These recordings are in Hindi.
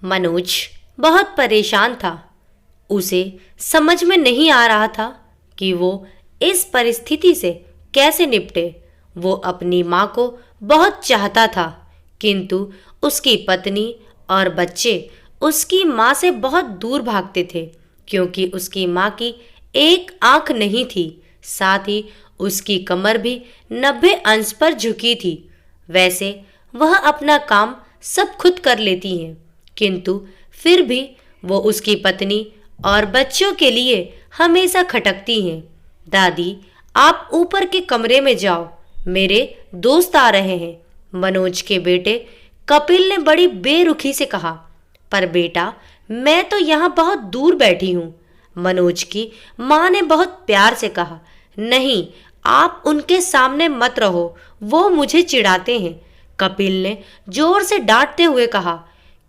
मनोज बहुत परेशान था। उसे समझ में नहीं आ रहा था कि वो इस परिस्थिति से कैसे निपटे। वो अपनी माँ को बहुत चाहता था, किंतु उसकी पत्नी और बच्चे उसकी माँ से बहुत दूर भागते थे, क्योंकि उसकी माँ की एक आंख नहीं थी, साथ ही उसकी कमर भी 90 अंश पर झुकी थी। वैसे वह अपना काम सब खुद कर लेती हैं, किंतु फिर भी वो उसकी पत्नी और बच्चों के लिए हमेशा खटकती हैं। दादी, आप ऊपर के कमरे में जाओ, मेरे दोस्त आ रहे हैं, मनोज के बेटे कपिल ने बड़ी बेरुखी से कहा। पर बेटा, मैं तो यहाँ बहुत दूर बैठी हूँ, मनोज की माँ ने बहुत प्यार से कहा। नहीं, आप उनके सामने मत रहो, वो मुझे चिढ़ाते हैं, कपिल ने जोर से डांटते हुए कहा।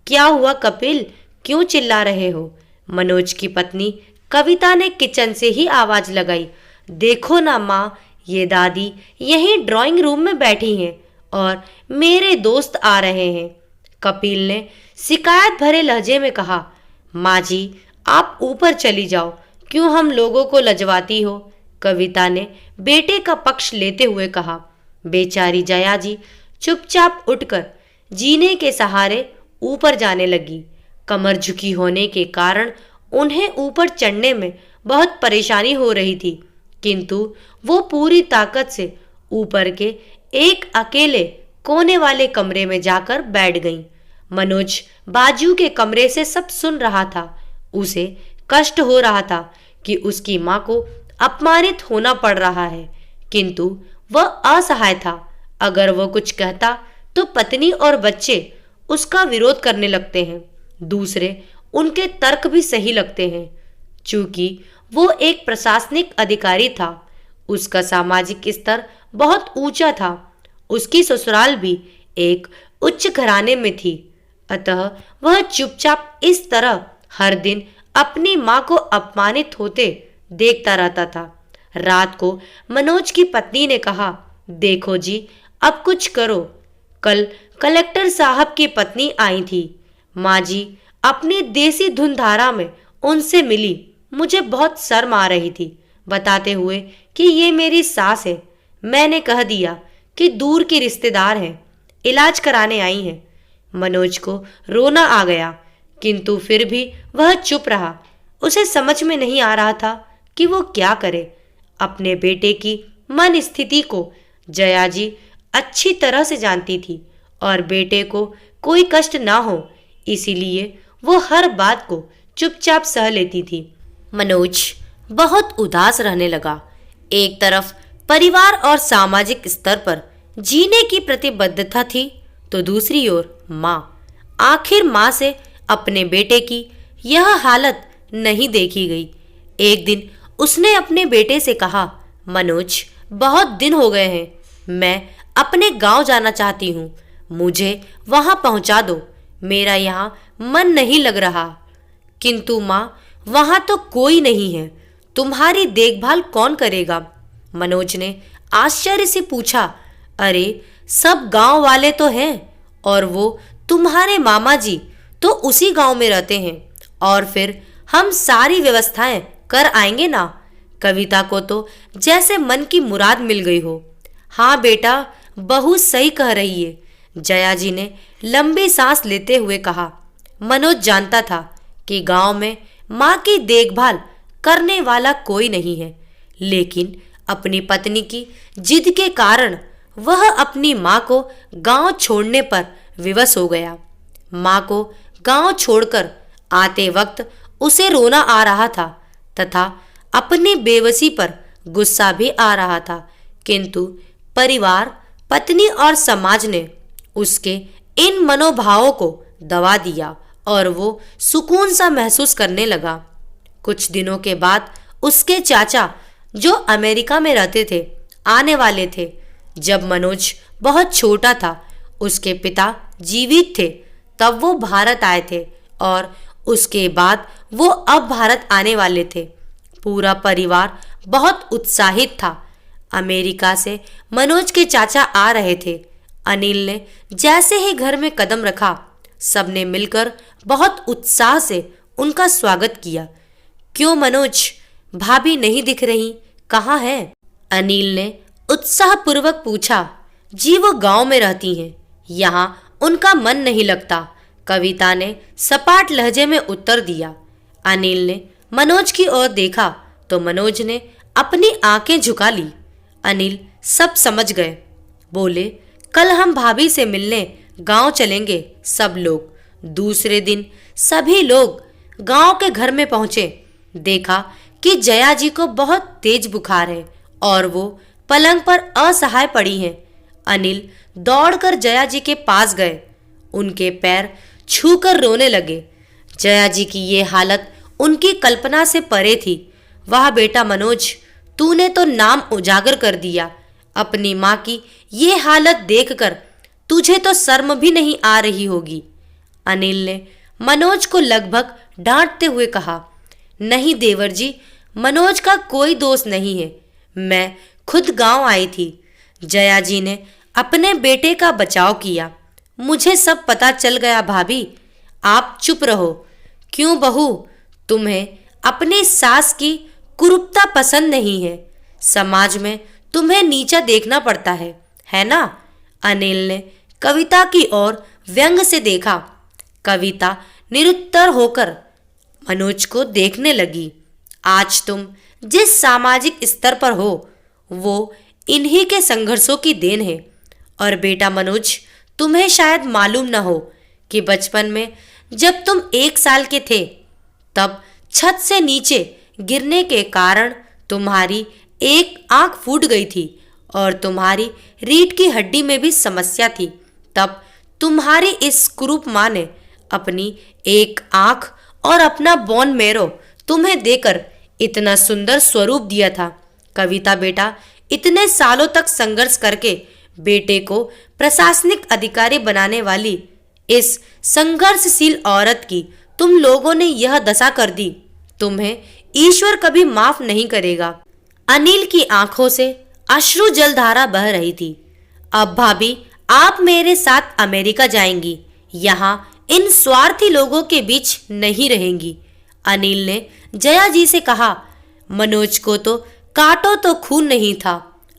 क्या हुआ कपिल, क्यों चिल्ला रहे हो? मनोज की पत्नी कविता ने किचन से ही आवाज लगाई। देखो ना माँ, ये दादी यहीं ड्राइंग रूम में बैठी हैं और मेरे दोस्त आ रहे हैं, कपिल ने शिकायत भरे लहजे में कहा। माँ जी, आप ऊपर चली जाओ, क्यों हम लोगों को लजवाती हो? कविता ने बेटे का पक्ष लेते हुए कहा। बेचारी जया जी चुपचाप उठकर जीने के सहारे ऊपर जाने लगी। कमर झुकी होने के कारण उन्हें ऊपर चढ़ने में बहुत परेशानी हो रही थी, किंतु वो पूरी ताकत से ऊपर के एक अकेले कोने वाले कमरे में जाकर बैठ गईं। मनोज बाजू के कमरे से सब सुन रहा था। उसे कष्ट हो रहा था कि उसकी माँ को अपमानित होना पड़ रहा है, किंतु वह असहाय था। अगर वह कुछ कहता तो पत्नी और बच्चे उसका विरोध करने लगते हैं। दूसरे उनके तर्क भी सही लगते हैं। चूंकि वो एक प्रशासनिक अधिकारी था, उसका सामाजिक स्तर बहुत ऊंचा था। उसकी ससुराल भी एक उच्च घराने में थी, अतः वह चुपचाप इस तरह हर दिन अपनी माँ को अपमानित होते देखता रहता था। रात को मनोज की पत्नी ने कहा, देखो जी, अब कुछ करो। कल कलेक्टर साहब की पत्नी आई थी। माँ जी अपनी देसी धुनधारा में उनसे मिली। मुझे बहुत शर्म आ रही थी, बताते हुए कि ये मेरी सास है। मैंने कह दिया कि दूर की रिश्तेदार हैं, इलाज कराने आई हैं। मनोज को रोना आ गया, किंतु फिर भी वह चुप रहा। उसे समझ में नहीं आ रहा था कि वो क्या करे। अपने बेटे की मन स्थिति को जया जी अच्छी तरह से जानती थी और बेटे को कोई कष्ट ना हो, इसीलिए वो हर बात को चुपचाप सह लेती थी। मनोज बहुत उदास रहने लगा। एक तरफ परिवार और सामाजिक स्तर पर जीने की प्रतिबद्धता थी, तो दूसरी ओर माँ। आखिर माँ से अपने बेटे की यह हालत नहीं देखी गई। एक दिन उसने अपने बेटे से कहा, मनोज, बहुत दिन हो गए हैं, मैं अपने गांव जाना चाहती हूँ, मुझे वहां पहुंचा दो, मेरा यहाँ मन नहीं लग रहा। किंतु माँ, वहां तो कोई नहीं है, तुम्हारी देखभाल कौन करेगा? मनोज ने आश्चर्य से पूछा। अरे, सब गांव वाले तो हैं, और वो तुम्हारे मामा जी तो उसी गांव में रहते हैं, और फिर हम सारी व्यवस्थाएं कर आएंगे ना। कविता को तो जैसे मन की मुराद मिल गई हो। हाँ बेटा, बहू सही कह रही है, जया जी ने लंबी सांस लेते हुए कहा। मनोज जानता था कि गांव में माँ की देखभाल करने वाला कोई नहीं है, लेकिन अपनी पत्नी की जिद के कारण वह अपनी माँ को गांव छोड़ने पर विवश हो गया। माँ को गांव छोड़कर आते वक्त उसे रोना आ रहा था तथा अपनी बेबसी पर गुस्सा भी आ रहा था, किंतु परिवार, पत्नी और समाज ने उसके इन मनोभावों को दबा दिया और वो सुकून सा महसूस करने लगा। कुछ दिनों के बाद उसके चाचा, जो अमेरिका में रहते थे, आने वाले थे। जब मनोज बहुत छोटा था, उसके पिता जीवित थे, तब वो भारत आए थे और उसके बाद वो अब भारत आने वाले थे। पूरा परिवार बहुत उत्साहित था। अमेरिका से मनोज के चाचा आ रहे थे। अनिल ने जैसे ही घर में कदम रखा, सबने मिलकर बहुत उत्साह से उनका स्वागत किया। क्यों मनोज, भाभी नहीं दिख रही, कहाँ है? अनिल ने उत्साहपूर्वक पूछा। जी वो गांव में रहती हैं, यहाँ उनका मन नहीं लगता, कविता ने सपाट लहजे में उत्तर दिया। अनिल ने मनोज की ओर देखा तो मनोज ने अपनी आंखें झुका ली। अनिल सब समझ गए। बोले, कल हम भाभी से मिलने गांव चलेंगे सब लोग। दूसरे दिन सभी लोग गांव के घर में पहुंचे। देखा कि जया जी को बहुत तेज बुखार है और वो पलंग पर असहाय पड़ी हैं। अनिल दौड़कर जया जी के पास गए, उनके पैर छूकर रोने लगे। जया जी की ये हालत उनकी कल्पना से परे थी। वाह बेटा मनोज, तूने तो नाम उजागर कर दिया। अपनी माँ की ये हालत देखकर तुझे तो शर्म भी नहीं आ रही होगी। अनिल ने मनोज को लगभग डांटते हुए कहा। नहीं देवर जी, मनोज का कोई दोष नहीं है, मैं खुद गांव आई थी। जया जी ने अपने बेटे का बचाव किया। मुझे सब पता चल गया भाभी, आप चुप रहो। क्यों बहू, तुम्हें अपनी सास की कुरूपता पसंद नहीं है? समाज में तुम्हें नीचा देखना पड़ता है ना? अनिल ने कविता की ओर व्यंग से देखा। कविता निरुत्तर होकर मनोज को देखने लगी। आज तुम जिस सामाजिक स्तर पर हो वो इन्हीं के संघर्षों की देन है। और बेटा मनोज, तुम्हें शायद मालूम न हो कि बचपन में जब तुम 1 साल के थे तब छत से नीचे गिरने के कारण तुम्हारी एक आंख फूट गई थी और तुम्हारी रीढ़ की हड्डी में भी समस्या थी। तब तुम्हारी इस कुरूप माँ ने अपनी एक आंख और अपना बोन मैरो तुम्हें देकर इतना सुंदर स्वरूप दिया था। कविता बेटा, इतने सालों तक संघर्ष करके बेटे को प्रशासनिक अधिकारी बनाने वाली इस संघर्षशील औरत की तुम लोगों ने यह दशा कर दी। तुम्हें ईश्वर कभी माफ नहीं करेगा। अनिल की आंखों से अश्रु जलधारा बह रही थी। अब भाभी, आप मेरे साथ अमेरिका जाएंगी, यहाँ इन स्वार्थी लोगों के बीच नहीं रहेंगी। अनिल ने जया जी से कहा। मनोज को तो काटो तो खून नहीं था।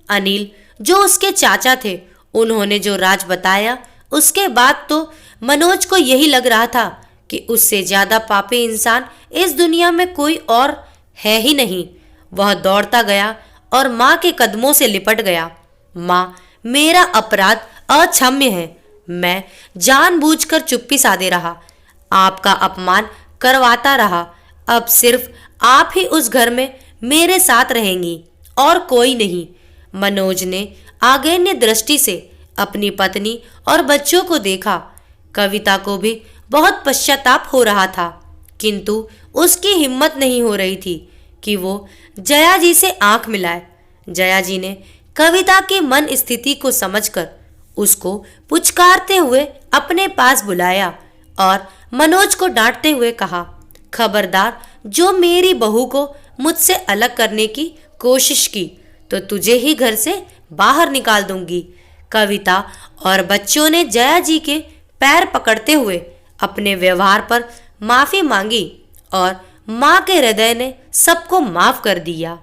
अनिल जो उसके चाचा थे, उन्होंने जो राज बताया उसके बाद तो मनोज को यही लग रहा था कि उससे ज्यादा पापी इंसान इस दुनिया में कोई और है ही नहीं। वह दौड़ता गया और माँ के कदमों से लिपट गया। माँ, मेरा अपराध अक्षम्य है। मैं जानबूझकर चुप्पी साधे रहा, आपका अपमान करवाता रहा। अब सिर्फ आप ही उस घर में मेरे साथ रहेंगी और कोई नहीं। मनोज ने आगेन्य दृष्टि से अपनी पत्नी और बच्चों को देखा। कविता को भी बहुत पश्चाताप हो रहा था, किंतु उसकी हिम्मत नहीं हो रही थी कि वो जया जी से आंख मिलाए। जया जी ने कविता की मन स्थिति को समझकर उसको पुचकारते हुए अपने पास बुलाया और मनोज को डांटते हुए कहा, खबरदार, जो मेरी बहू को मुझसे अलग करने की कोशिश की तो तुझे ही घर से बाहर निकाल दूंगी। कविता और बच्चों ने जया जी के पैर पकड़ते हुए अपने व्यवहार पर माफी मांगी और माँ के हृदय ने सबको माफ कर दिया।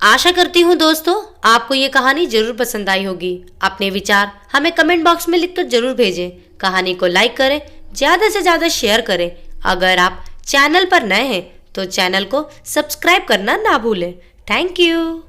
आशा करती हूँ दोस्तों आपको ये कहानी जरूर पसंद आई होगी। अपने विचार हमें कमेंट बॉक्स में लिखकर जरूर भेजें। कहानी को लाइक करें, ज़्यादा से ज़्यादा शेयर करें। अगर आप चैनल पर नए हैं तो चैनल को सब्सक्राइब करना ना भूलें। Thank you.